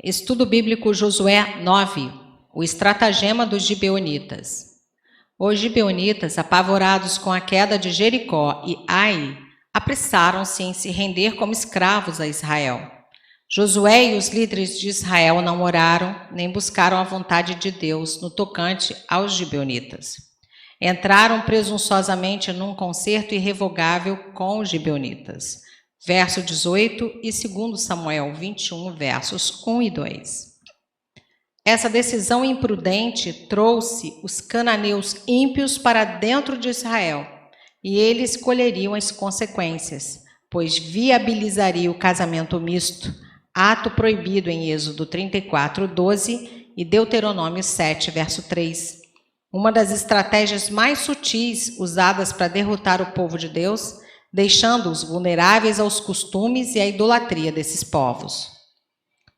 Estudo bíblico Josué 9, o estratagema dos gibeonitas. Os gibeonitas, apavorados com a queda de Jericó e Ai, apressaram-se em se render como escravos a Israel. Josué e os líderes de Israel não oraram, nem buscaram a vontade de Deus no tocante aos gibeonitas. Entraram presunçosamente num concerto irrevogável com os gibeonitas. Verso 18 e 2 Samuel 21, versos 1 e 2. Essa decisão imprudente trouxe os cananeus ímpios para dentro de Israel, e eles colheriam as consequências, pois viabilizaria o casamento misto, ato proibido em Êxodo 34, 12 e Deuteronômio 7, verso 3. Uma das estratégias mais sutis usadas para derrotar o povo de Deus, deixando-os vulneráveis aos costumes e à idolatria desses povos.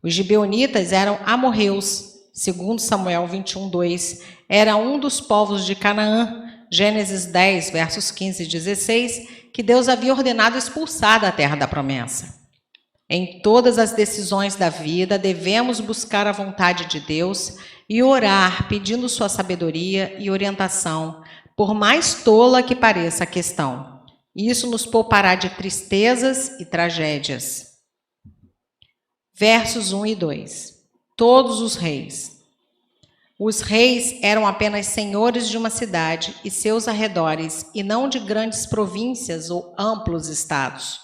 Os gibeonitas eram amorreus, segundo Samuel 21, 2, era um dos povos de Canaã, Gênesis 10, versos 15 e 16, que Deus havia ordenado expulsar da terra da promessa. Em todas as decisões da vida, devemos buscar a vontade de Deus e orar pedindo sua sabedoria e orientação, por mais tola que pareça a questão. Isso nos poupará de tristezas e tragédias. Versos 1 e 2. Todos os reis. Os reis eram apenas senhores de uma cidade e seus arredores, e não de grandes províncias ou amplos estados.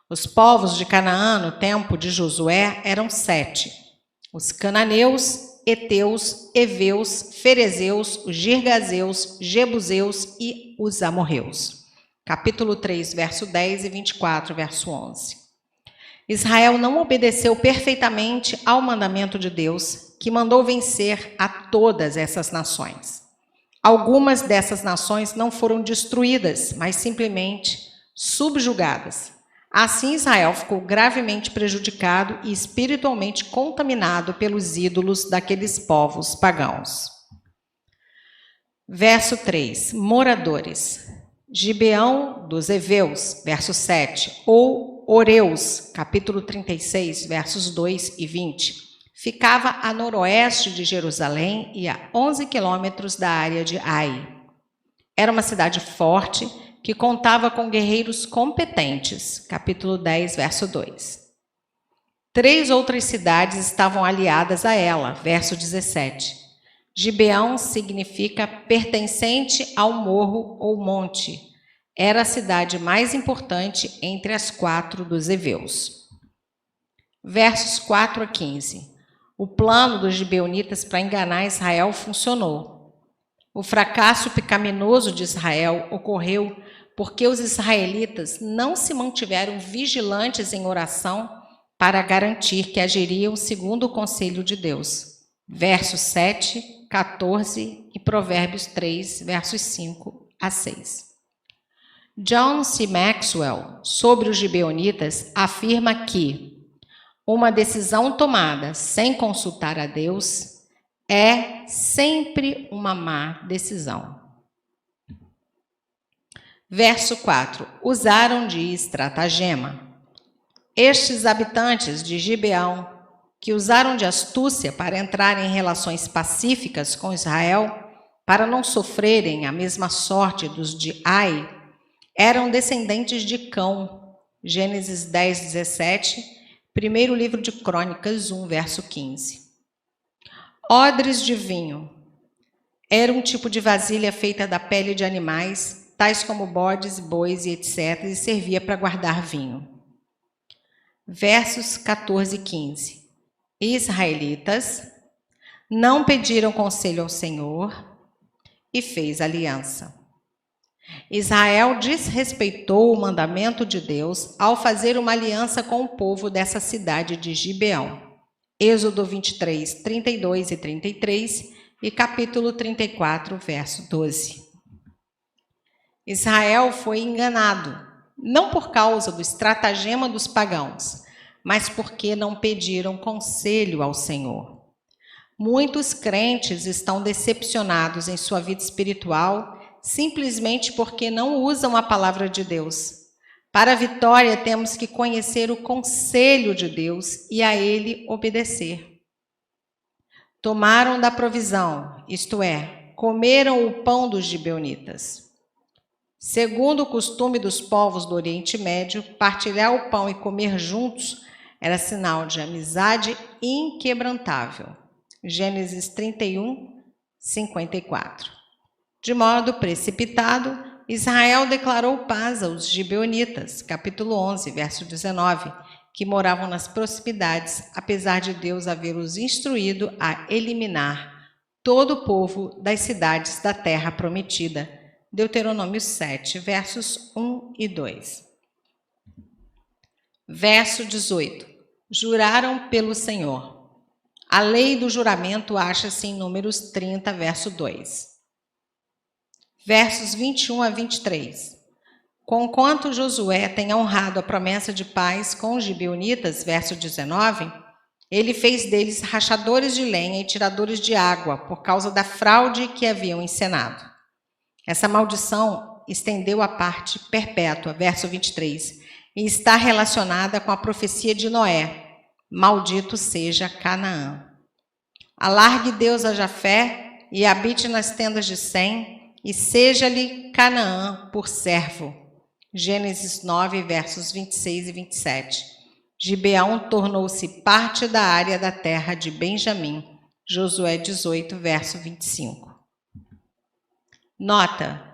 Os povos de Canaã, no tempo de Josué, eram 7. Os cananeus, heteus, heveus, ferezeus, os girgazeus, jebuseus e os amorreus. Capítulo 3, verso 10 e 24, verso 11. Israel não obedeceu perfeitamente ao mandamento de Deus, que mandou vencer a todas essas nações. Algumas dessas nações não foram destruídas, mas simplesmente subjugadas. Assim, Israel ficou gravemente prejudicado e espiritualmente contaminado pelos ídolos daqueles povos pagãos. Verso 3. Moradores. Gibeão dos Heveus, verso 7, ou Oreus, capítulo 36, versos 2 e 20, ficava a noroeste de Jerusalém e a 11 quilômetros da área de Ai. Era uma cidade forte que contava com guerreiros competentes, capítulo 10, verso 2. 3 outras cidades estavam aliadas a ela, verso 17. Gibeão significa pertencente ao morro ou monte. Era a cidade mais importante entre as 4 dos heveus. Versos 4 a 15. O plano dos gibeonitas para enganar Israel funcionou. O fracasso pecaminoso de Israel ocorreu porque os israelitas não se mantiveram vigilantes em oração para garantir que agiriam segundo o conselho de Deus. Versos 7, 14 e Provérbios 3, versos 5 a 6. John C. Maxwell, sobre os gibeonitas, afirma que uma decisão tomada sem consultar a Deus é sempre uma má decisão. Verso 4. Usaram de estratagema. Estes habitantes de Gibeão, que usaram de astúcia para entrar em relações pacíficas com Israel, para não sofrerem a mesma sorte dos de Ai, eram descendentes de Cão, Gênesis 10, 17, primeiro livro de Crônicas 1, verso 15. Odres de vinho. Era um tipo de vasilha feita da pele de animais, tais como bodes, bois e etc., e servia para guardar vinho. Versos 14 e 15. Israelitas não pediram conselho ao Senhor e fez aliança. Israel desrespeitou o mandamento de Deus ao fazer uma aliança com o povo dessa cidade de Gibeão. Êxodo 23, 32 e 33 e capítulo 34, verso 12. Israel foi enganado, não por causa do estratagema dos pagãos, mas porque não pediram conselho ao Senhor. Muitos crentes estão decepcionados em sua vida espiritual simplesmente porque não usam a palavra de Deus. Para a vitória, temos que conhecer o conselho de Deus e a ele obedecer. Tomaram da provisão, isto é, comeram o pão dos gibeonitas. Segundo o costume dos povos do Oriente Médio, partilhar o pão e comer juntos era sinal de amizade inquebrantável. Gênesis 31, 54. De modo precipitado, Israel declarou paz aos gibeonitas, capítulo 11, verso 19, que moravam nas proximidades, apesar de Deus havê-los instruído a eliminar todo o povo das cidades da terra prometida. Deuteronômio 7, versos 1 e 2. Verso 18. Juraram pelo Senhor. A lei do juramento acha-se em Números 30, verso 2. Versos 21 a 23. Conquanto Josué tenha honrado a promessa de paz com os gibeonitas, verso 19, ele fez deles rachadores de lenha e tiradores de água, por causa da fraude que haviam encenado. Essa maldição estendeu a parte perpétua, verso 23, e está relacionada com a profecia de Noé: maldito seja Canaã. Alargue Deus a Jafé e habite nas tendas de Sem, e seja-lhe Canaã por servo. Gênesis 9, versos 26 e 27. Gibeão tornou-se parte da área da terra de Benjamim. Josué 18, verso 25. Nota: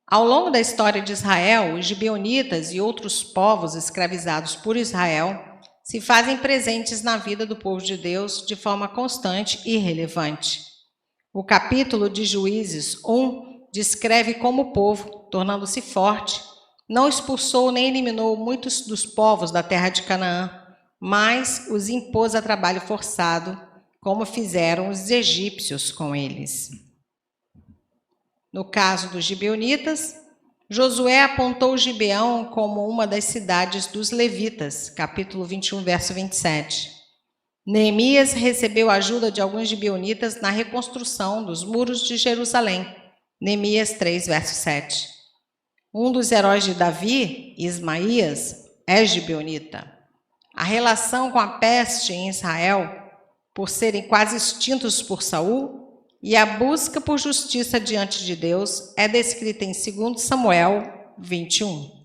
ao longo da história de Israel, os gibeonitas e outros povos escravizados por Israel se fazem presentes na vida do povo de Deus de forma constante e relevante. O capítulo de Juízes 1 descreve como o povo, tornando-se forte, não expulsou nem eliminou muitos dos povos da terra de Canaã, mas os impôs a trabalho forçado, como fizeram os egípcios com eles. No caso dos gibeonitas, Josué apontou Gibeão como uma das cidades dos levitas, capítulo 21, verso 27. Neemias recebeu a ajuda de alguns gibeonitas na reconstrução dos muros de Jerusalém, Neemias 3, verso 7. Um dos heróis de Davi, Ismaías, é gibeonita. A relação com a peste em Israel, por serem quase extintos por Saul, e a busca por justiça diante de Deus é descrita em 2 Samuel 21.